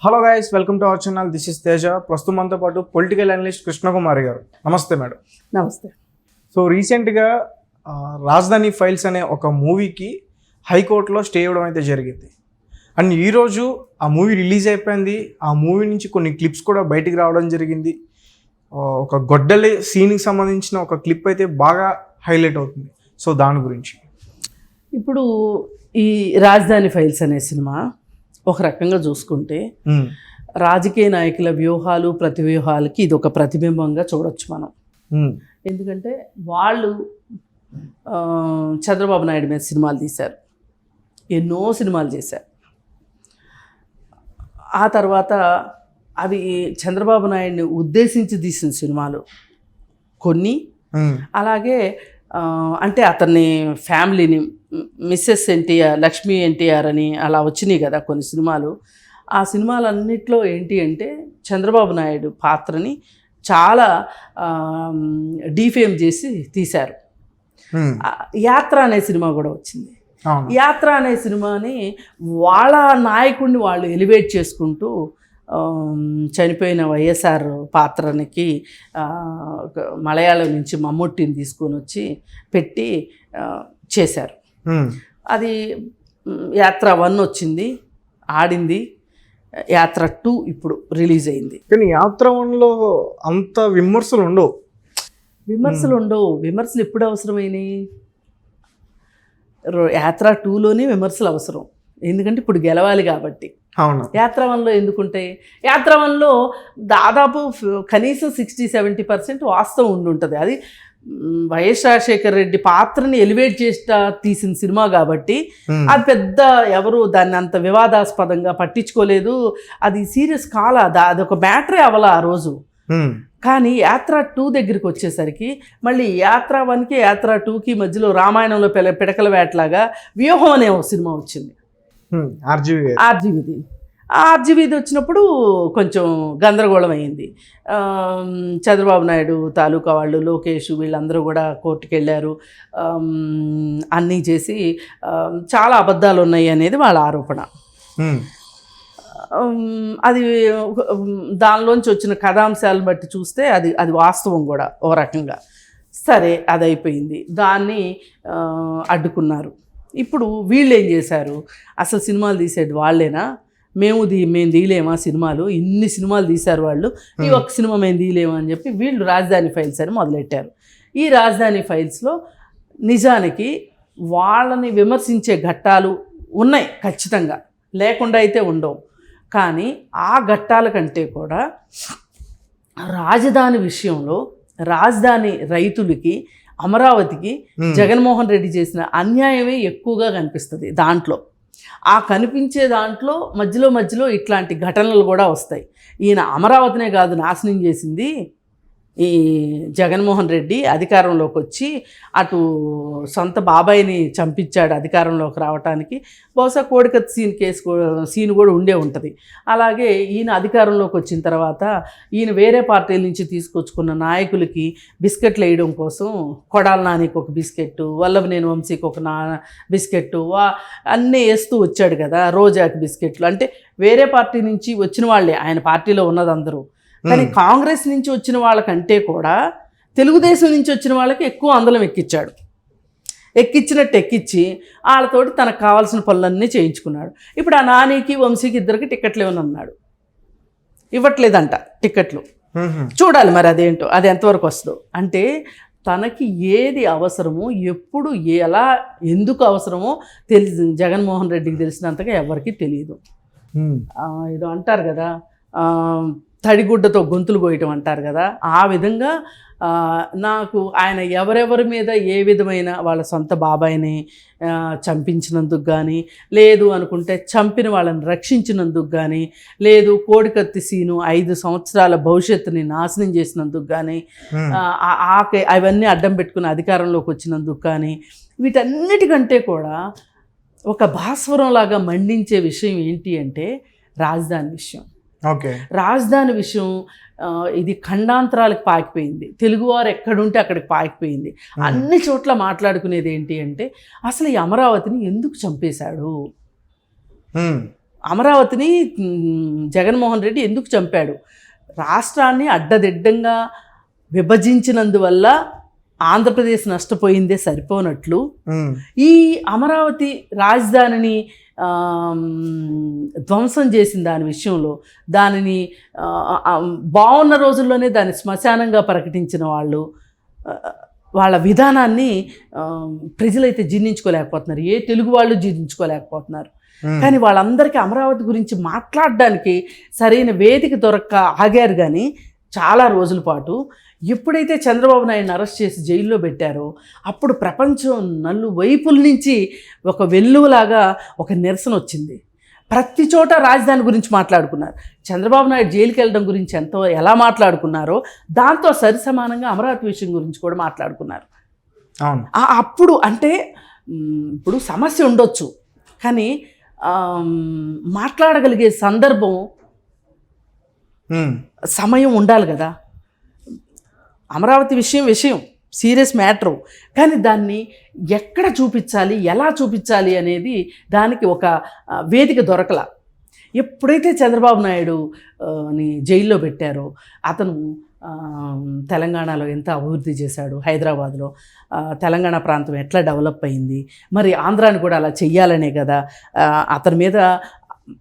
Hello guys, welcome to our channel. This is Teja. ప్రస్తుతం మనతో పాటు పొలిటికల్ అనలిస్ట్ కృష్ణకుమారి గారు. నమస్తే మేడం. నమస్తే. సో రీసెంట్గా రాజధాని ఫైల్స్ అనే ఒక మూవీకి హైకోర్టులో స్టే ఇవ్వడం అయితే జరిగింది. అండ్ ఈరోజు ఆ మూవీ రిలీజ్ అయిపోయింది. ఆ మూవీ నుంచి కొన్ని క్లిప్స్ కూడా బయటికి రావడం జరిగింది. ఒక గొడ్డలి సీన్కి సంబంధించిన ఒక క్లిప్ అయితే బాగా హైలైట్ అవుతుంది. సో దాని గురించి ఇప్పుడు ఈ రాజధాని ఫైల్స్ అనే సినిమా ఒక రకంగా చూసుకుంటే రాజకీయ నాయకుల వ్యూహాలు ప్రతివ్యూహాలకి ఇది ఒక ప్రతిబింబంగా చూడొచ్చు మనం. ఎందుకంటే వాళ్ళు చంద్రబాబు నాయుడు మీద సినిమాలు తీశారు, ఎన్నో సినిమాలు చేశారు. ఆ తర్వాత అవి చంద్రబాబు నాయుడిని ఉద్దేశించి తీసిన సినిమాలు కొన్ని, అలాగే అంటే అతన్ని ఫ్యామిలీని మిస్సెస్ ఎన్టీఆర్, లక్ష్మీ ఎన్టీఆర్ అని అలా వచ్చినాయి కదా కొన్ని సినిమాలు. ఆ సినిమాలన్నిట్లో ఏంటి అంటే చంద్రబాబు నాయుడు పాత్రని చాలా డీఫేమ్ చేసి తీశారు. యాత్ర అనే సినిమా కూడా వచ్చింది. యాత్ర అనే సినిమాని వాళ్ళ నాయకుడిని వాళ్ళు ఎలివేట్ చేసుకుంటూ చనిపోయిన వైఎస్ఆర్ పాత్రనికి మలయాళం నుంచి మమ్ముట్టిని తీసుకొని వచ్చి పెట్టి చేశారు. అది యాత్ర 1 వచ్చింది, ఆడింది. యాత్ర 2 ఇప్పుడు రిలీజ్ అయింది. కానీ యాత్ర 1లో అంత విమర్శలు ఉండవు. విమర్శలు ఎప్పుడు అవసరమైనవి? యాత్ర 2లోనే విమర్శలు అవసరం, ఎందుకంటే ఇప్పుడు గెలవాలి కాబట్టి. అవును. యాత్ర 1లో ఎందుకుంటాయి? యాత్ర 1లో దాదాపు కనీసం 60-70% వాస్తవం ఉండుంటుంది. అది వైఎస్ రాజశేఖర రెడ్డి పాత్రని ఎలివేట్ చేస్తా తీసిన సినిమా కాబట్టి అది పెద్ద ఎవరు దాన్ని అంత వివాదాస్పదంగా పట్టించుకోలేదు. అది సీరియస్ కాలా, అదొక మ్యాటరే అవ్వాల ఆ రోజు. కానీ యాత్ర 2 దగ్గరికి వచ్చేసరికి మళ్ళీ యాత్ర 1కి యాత్ర 2కి మధ్యలో రామాయణంలో పిడకల వేటలాగా వ్యూహం అనే ఒక సినిమా వచ్చింది, ఆర్జీవీది వచ్చినప్పుడు కొంచెం గందరగోళం అయింది. చంద్రబాబు నాయుడు తాలూకా వాళ్ళు, లోకేష్ వీళ్ళందరూ కూడా కోర్టుకు వెళ్ళారు. అన్నీ చేసి చాలా అబద్ధాలు ఉన్నాయి అనేది వాళ్ళ ఆరోపణ. అది దానిలోంచి వచ్చిన కథాంశాలను బట్టి చూస్తే అది వాస్తవం కూడా ఓ రకంగా. సరే, అది అయిపోయింది, దాన్ని అడ్డుకున్నారు. ఇప్పుడు వీళ్ళు ఏం చేశారు? అసలు సినిమాలు తీసేది వాళ్ళేనా? మేము తీయలేమా సినిమాలు? ఇన్ని సినిమాలు తీశారు వాళ్ళు, ఈ ఒక్క సినిమా మేము తీయలేమా అని చెప్పి వీళ్ళు రాజధాని ఫైల్స్ అని మొదలెట్టారు. ఈ రాజధాని ఫైల్స్లో నిజానికి వాళ్ళని విమర్శించే ఘట్టాలు ఉన్నాయి, ఖచ్చితంగా లేకుండా అయితే ఉండవు. కానీ ఆ ఘట్టాల కంటే కూడా రాజధాని విషయంలో, రాజధాని రైతులకి, అమరావతికి జగన్మోహన్ రెడ్డి చేసిన అన్యాయమే ఎక్కువగా కనిపిస్తుంది దాంట్లో. ఆ కనిపించే దాంట్లో మధ్యలో ఇట్లాంటి ఘటనలు కూడా వస్తాయి. ఈయన అమరావతినే కాదు నాశనం చేసింది ఈ జగన్మోహన్ రెడ్డి. అధికారంలోకి వచ్చి అటు సొంత బాబాయిని చంపించాడు అధికారంలోకి రావడానికి. బహుశా కోడికత్తి సీన్ కూడా ఉండే ఉంటుంది. అలాగే ఈయన అధికారంలోకి వచ్చిన తర్వాత ఈయన వేరే పార్టీల నుంచి తీసుకొచ్చుకున్న నాయకులకి బిస్కెట్లు వేయడం కోసం కొడాల నానికి ఒక బిస్కెట్టు, వల్లభనేని వంశీకి ఒక బిస్కెట్టు అన్నీ వేస్తూ వచ్చాడు కదా. రోజాకి బిస్కెట్లు అంటే వేరే పార్టీ నుంచి వచ్చిన వాళ్ళే, ఆయన పార్టీలో ఉన్నదందరూ. కానీ కాంగ్రెస్ నుంచి వచ్చిన వాళ్ళకంటే కూడా తెలుగుదేశం నుంచి వచ్చిన వాళ్ళకి ఎక్కువ అందలం ఎక్కించి వాళ్ళతోటి తనకు కావాల్సిన పనులన్నీ చేయించుకున్నాడు. ఇప్పుడు ఆ నానికి వంశీకి ఇద్దరికి టికెట్లు ఇవ్వనన్నాడు, ఇవ్వట్లేదంట టికెట్లు. చూడాలి మరి అదేంటో, అది ఎంతవరకు వస్తుందో. అంటే తనకి ఏది అవసరమో, ఎప్పుడు ఎలా ఎందుకు అవసరమో జగన్మోహన్ రెడ్డికి తెలిసినంతగా ఎవరికి తెలియదు. ఏదో అంటారు కదా, తడిగుడ్డతో గొంతులు కోయటం అంటారు కదా, ఆ విధంగా నాకు ఆయన ఎవరెవరి మీద ఏ విధమైన వాళ్ళ సొంత బాబాయిని చంపించినందుకు కానీ, లేదు అనుకుంటే చంపిన వాళ్ళని రక్షించినందుకు కానీ, లేదు కోడికత్తి సీను 5 సంవత్సరాల భవిష్యత్తుని నాశనం చేసినందుకు కానీ, అవన్నీ అడ్డం పెట్టుకుని అధికారంలోకి వచ్చినందుకు కానీ, వీటన్నిటికంటే కూడా ఒక భాస్వరంలాగా మండించే విషయం ఏంటి అంటే రాజధాని విషయం. రాజధాని విషయం ఇది ఖండాంతరాలకు పాకిపోయింది. తెలుగువారు ఎక్కడుంటే అక్కడికి పాకిపోయింది. అన్ని చోట్ల మాట్లాడుకునేది ఏంటి అంటే అసలు ఈ అమరావతిని ఎందుకు చంపేశాడు, అమరావతిని జగన్మోహన్ రెడ్డి ఎందుకు చంపాడు? రాష్ట్రాన్ని అడ్డదిడ్డంగా విభజించినందువల్ల ఆంధ్రప్రదేశ్ నష్టపోయిందే సరిపోనట్లు ఈ అమరావతి రాజధానిని ధ్వంసం చేసిన దాని విషయంలో దానిని బాగున్న రోజుల్లోనే దాన్ని శ్మశానంగా ప్రకటించిన వాళ్ళ విధానాన్ని ప్రజలైతే జీర్ణించుకోలేకపోతున్నారు. ఏ తెలుగు వాళ్ళు జీర్ణించుకోలేకపోతున్నారు. కానీ వాళ్ళందరికీ అమరావతి గురించి మాట్లాడడానికి సరైన వేదిక దొరక్క ఆగారు. కానీ చాలా రోజుల పాటు ఎప్పుడైతే చంద్రబాబు నాయుడుని అరెస్ట్ చేసి జైల్లో పెట్టారో అప్పుడు ప్రపంచం నలువైపుల నుంచి ఒక వెల్లువలాగా ఒక నిరసన వచ్చింది. ప్రతి చోట రాజధాని గురించి మాట్లాడుకున్నారు. చంద్రబాబు నాయుడు జైలుకి వెళ్ళడం గురించి ఎలా మాట్లాడుకున్నారో దాంతో సరిసమానంగా అమరావతి విషయం గురించి కూడా మాట్లాడుకున్నారు. అప్పుడు అంటే ఇప్పుడు సమస్య ఉండొచ్చు, కానీ మాట్లాడగలిగే సందర్భం సమయం ఉండాలి కదా. అమరావతి విషయం సీరియస్ మ్యాటరు, కానీ దాన్ని ఎక్కడ చూపించాలి, ఎలా చూపించాలి అనేది దానికి ఒక వేదిక దొరకల. ఎప్పుడైతే చంద్రబాబు నాయుడుని జైల్లో పెట్టారో అతను తెలంగాణలో ఎంత అభివృద్ధి చేశాడు, హైదరాబాద్లో తెలంగాణ ప్రాంతం ఎట్లా డెవలప్ అయింది, మరి ఆంధ్రాని కూడా అలా చెయ్యాలనే కదా అతని మీద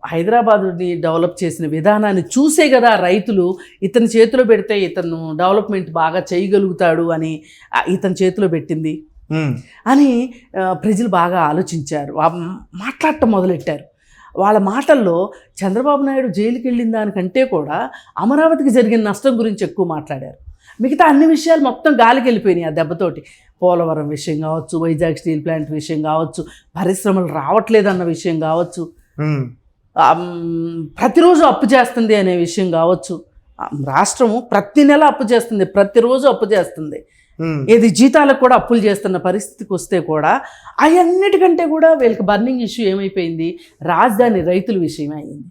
హైదరాబాదుని డెవలప్ చేసిన విధానాన్ని చూసే కదా రైతులు ఇతని చేతిలో పెడితే ఇతను డెవలప్మెంట్ బాగా చేయగలుగుతాడు అని ఇతని చేతిలో పెట్టింది అని ప్రజలు బాగా ఆలోచించారు, మాట్లాడటం మొదలెట్టారు. వాళ్ళ మాటల్లో చంద్రబాబు నాయుడు జైలుకి వెళ్ళిన దానికంటే కూడా అమరావతికి జరిగిన నష్టం గురించి ఎక్కువ మాట్లాడారు. మిగతా అన్ని విషయాలు మొత్తం గాలికి వెళ్ళిపోయినాయి ఆ దెబ్బతోటి. పోలవరం విషయం కావచ్చు, వైజాగ్ స్టీల్ ప్లాంట్ విషయం కావచ్చు, పరిశ్రమలు రావట్లేదన్న విషయం కావచ్చు, ప్రతిరోజు అప్పు చేస్తుంది అనే విషయం కావచ్చు. రాష్ట్రము ప్రతి నెల అప్పు చేస్తుంది, ప్రతిరోజు అప్పు చేస్తుంది. ఏది జీతాలకు కూడా అప్పులు చేస్తున్న పరిస్థితికి వస్తే కూడా అవన్నిటికంటే కూడా వీళ్ళకి బర్నింగ్ ఇష్యూ ఏమైపోయింది, రాజధాని రైతుల విషయం అయింది.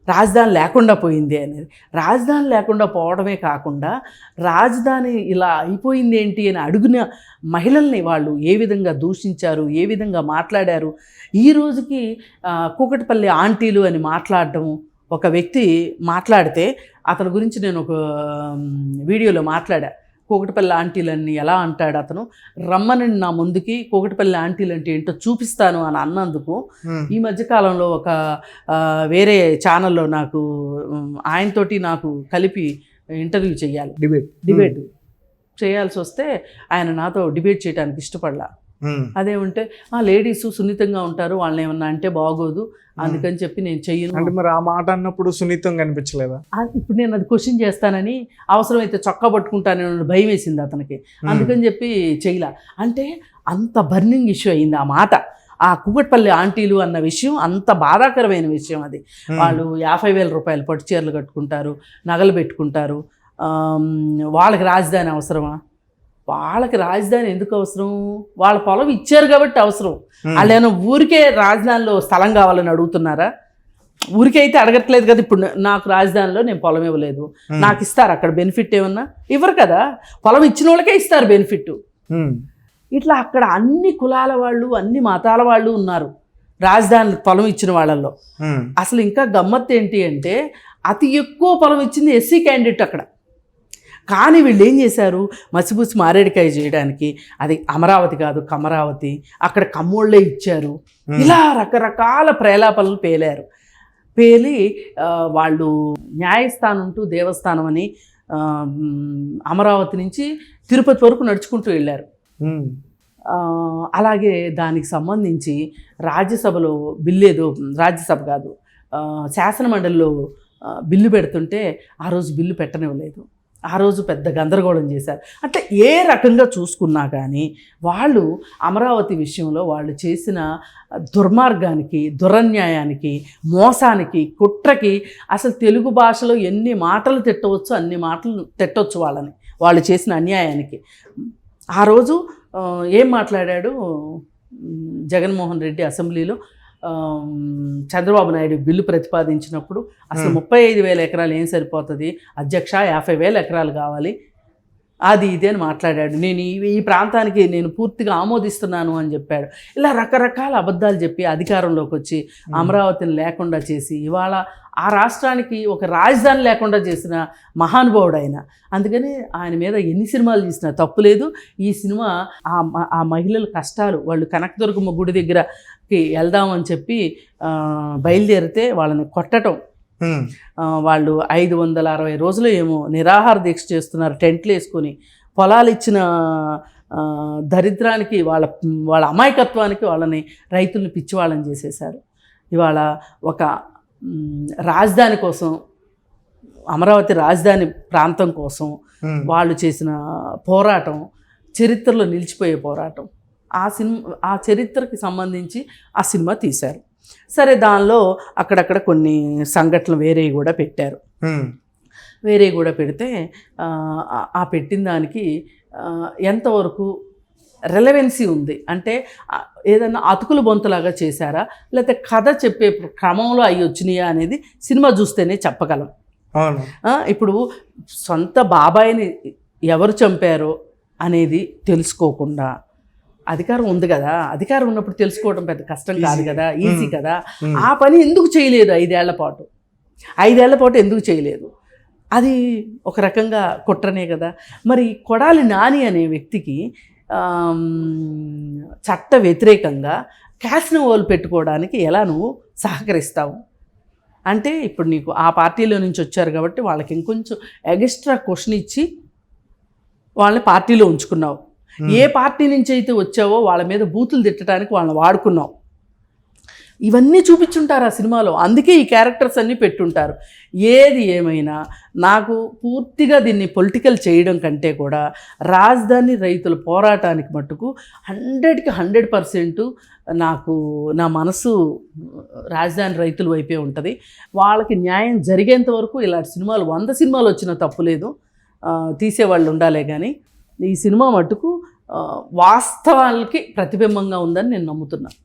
రాజధాని లేకుండా పోయింది అనేది. రాజధాని లేకుండా పోవడమే కాకుండా రాజధాని ఇలా అయిపోయింది ఏంటి అని అడుగున మహిళల్ని వాళ్ళు ఏ విధంగా దూషించారు, ఏ విధంగా మాట్లాడారు. ఈ రోజుకి కూకట్పల్లి ఆంటీలు అని మాట్లాడటము, ఒక వ్యక్తి మాట్లాడితే అతని గురించి నేను ఒక వీడియోలో మాట్లాడా. కూకట్పల్లి ఆంటీలన్నీ ఎలా అంటాడు అతను, రమ్మనండి నా ముందుకి, కూకట్పల్లి ఆంటీలు అంటే ఏంటో చూపిస్తాను అని అన్నందుకు ఈ మధ్యకాలంలో ఒక వేరే ఛానల్లో నాకు ఆయనతోటి నాకు కలిపి ఇంటర్వ్యూ చేయాలి, డిబేట్ చేయాల్సి వస్తే ఆయన నాతో డిబేట్ చేయడానికి ఇష్టపడలా. అదేమంటే లేడీస్ సున్నితంగా ఉంటారు, వాళ్ళని ఏమన్నా అంటే బాగోదు, అందుకని చెప్పి నేను చెయ్యను. అంటే మరి ఆ మాట అన్నప్పుడు సున్నితంగా అనిపించలేదా? ఇప్పుడు నేను అది క్వశ్చన్ చేస్తానని, అవసరమైతే చొక్కా పట్టుకుంటానని భయం వేసింది అతనికి, అందుకని చెప్పి చెయ్యలా. అంటే అంత బర్నింగ్ ఇష్యూ అయింది ఆ మాట. ఆ కూకట్పల్లి ఆంటీలు అన్న విషయం అంత బాధాకరమైన విషయం అది. వాళ్ళు 50,000 రూపాయలు పట్టు చీరలు కట్టుకుంటారు, నగలు పెట్టుకుంటారు. వాళ్ళకి రాజధాని అవసరమా? వాళ్ళకి రాజధాని ఎందుకు అవసరం? వాళ్ళ పొలం ఇచ్చారు కాబట్టి అవసరం. వాళ్ళు ఏమైనా ఊరికే రాజధానిలో స్థలం కావాలని అడుగుతున్నారా? ఊరికే అయితే అడగట్లేదు కదా. ఇప్పుడు నాకు రాజధానిలో నేను పొలం ఇవ్వలేదు, నాకు ఇస్తారు అక్కడ బెనిఫిట్ ఏమన్నా? ఇవ్వరు కదా. పొలం ఇచ్చిన వాళ్ళకే ఇస్తారు బెనిఫిట్. ఇట్లా అక్కడ అన్ని కులాల వాళ్ళు, అన్ని మతాల వాళ్ళు ఉన్నారు రాజధాని పొలం ఇచ్చిన వాళ్ళల్లో. అసలు ఇంకా గమ్మత్తు ఏంటి అంటే అతి ఎక్కువ పొలం ఇచ్చింది ఎస్సీ క్యాండిడేట్ అక్కడ. కానీ వీళ్ళు ఏం చేశారు, మసిబూసి మారేడికాయ చేయడానికి అది అమరావతి కాదు కమరావతి, అక్కడ కమ్మోళ్ళే ఇచ్చారు. ఇలా రకరకాల ప్రేలాపనలు పేలి వాళ్ళు న్యాయస్థానం టు దేవస్థానం అని అమరావతి నుంచి తిరుపతి వరకు నడుచుకుంటూ వెళ్ళారు. అలాగే దానికి సంబంధించి రాజ్యసభలో బిల్లు ఏదో, రాజ్యసభ కాదు శాసనమండలిలో బిల్లు పెడుతుంటే ఆ రోజు బిల్లు పెట్టనివ్వలేదు. ఆ రోజు పెద్ద గందరగోళం చేశారు. అంటే ఏ రకంగా చూసుకున్నా కానీ వాళ్ళు అమరావతి విషయంలో వాళ్ళు చేసిన దుర్మార్గానికి, దురన్యాయానికి, మోసానికి, కుట్రకి అసలు తెలుగు భాషలో ఎన్ని మాటలు తిట్టవచ్చు అన్ని మాటలు తిట్టవచ్చు వాళ్ళని, వాళ్ళు చేసిన అన్యాయానికి. ఆ రోజు ఏం మాట్లాడాడు జగన్మోహన్ రెడ్డి అసెంబ్లీలో, చంద్రబాబు నాయుడు బిల్లు ప్రతిపాదించినప్పుడు అసలు 35,000 ఎకరాలు ఏం సరిపోతుంది అధ్యక్ష, 50,000 ఎకరాలు కావాలి. అది ఇది అని మాట్లాడాడు. నేను ఈ ప్రాంతానికి నేను పూర్తిగా ఆమోదిస్తున్నాను అని చెప్పాడు. ఇలా రకరకాల అబద్ధాలు చెప్పి అధికారంలోకి వచ్చి అమరావతిని లేకుండా చేసి ఇవాళ ఆ రాష్ట్రానికి ఒక రాజధాని లేకుండా చేసిన మహానుభావుడు ఆయన. అందుకని ఆయన మీద ఎన్ని సినిమాలు చేసినా తప్పు లేదు. ఈ సినిమా ఆ మహిళల కష్టాలు, వాళ్ళు కనకదుర్గమ్మ గుడి దగ్గరకి వెళ్దామని చెప్పి బయలుదేరితే వాళ్ళని కొట్టడం, వాళ్ళు 560 రోజులు ఏమో నిరాహార దీక్ష చేస్తున్నారు, టెంట్లు వేసుకొని. పొలాలు ఇచ్చిన దరిద్రానికి, వాళ్ళ అమాయకత్వానికి వాళ్ళని రైతుల్ని పిచ్చివాళ్ళని చేసేశారు. ఇవాళ ఒక రాజధాని కోసం, అమరావతి రాజధాని ప్రాంతం కోసం వాళ్ళు చేసిన పోరాటం చరిత్రలో నిలిచిపోయే పోరాటం. ఆ చరిత్రకి సంబంధించి ఆ సినిమా తీశారు. సరే, దానిలో అక్కడక్కడ కొన్ని సంఘటనలు వేరేవి కూడా పెట్టారు. వేరే కూడా పెడితే ఆ పెట్టిన దానికి ఎంతవరకు రెలవెన్సీ ఉంది అంటే ఏదన్నా అతుకులు బొంతలాగా చేశారా, లేకపోతే కథ చెప్పే క్రమంలో అవి వచ్చినాయా అనేది సినిమా చూస్తేనే చెప్పగలం. ఇప్పుడు సొంత బాబాయిని ఎవరు చంపారో అనేది తెలుసుకోకుండా, అధికారం ఉంది కదా, అధికారం ఉన్నప్పుడు తెలుసుకోవడం పెద్ద కష్టం కాదు కదా, ఈజీ కదా, ఆ పని ఎందుకు చేయలేదు 5 ఏళ్ల పాటు? 5 ఏళ్ల పాటు ఎందుకు చేయలేదు? అది ఒక రకంగా కుట్రనే కదా. మరి కొడాలి నాని అనే వ్యక్తికి చట్ట వ్యతిరేకంగా క్యాసినోవాలు పెట్టుకోవడానికి ఎలా నువ్వు సహకరిస్తావు? అంటే ఇప్పుడు నీకు ఆ పార్టీలో నుంచి వచ్చారు కాబట్టి వాళ్ళకి ఇంకొంచెం ఎక్స్ట్రా క్వశ్చన్ ఇచ్చి వాళ్ళని పార్టీలో ఉంచుకున్నావు. ఏ పార్టీ నుంచి అయితే వచ్చావో వాళ్ళ మీద బూతులు తిట్టడానికి వాళ్ళని వాడుకున్నావు. ఇవన్నీ చూపించుంటారు ఆ సినిమాలో, అందుకే ఈ క్యారెక్టర్స్ అన్నీ పెట్టుంటారు. ఏది ఏమైనా నాకు పూర్తిగా దీన్ని పొలిటికల్ చేయడం కంటే కూడా రాజధాని రైతుల పోరాటానికి మట్టుకు 100కి 100% నాకు నా మనసు రాజధాని రైతుల వైపే ఉంటుంది. వాళ్ళకి న్యాయం జరిగేంత వరకు ఇలాంటి సినిమాలు 100 సినిమాలు వచ్చినా తప్పులేదు, తీసేవాళ్ళు ఉండాలే. కానీ ఈ సినిమా మట్టుకు వాస్తవాలకి ప్రతిబింబంగా ఉందని నేను నమ్ముతున్నాను.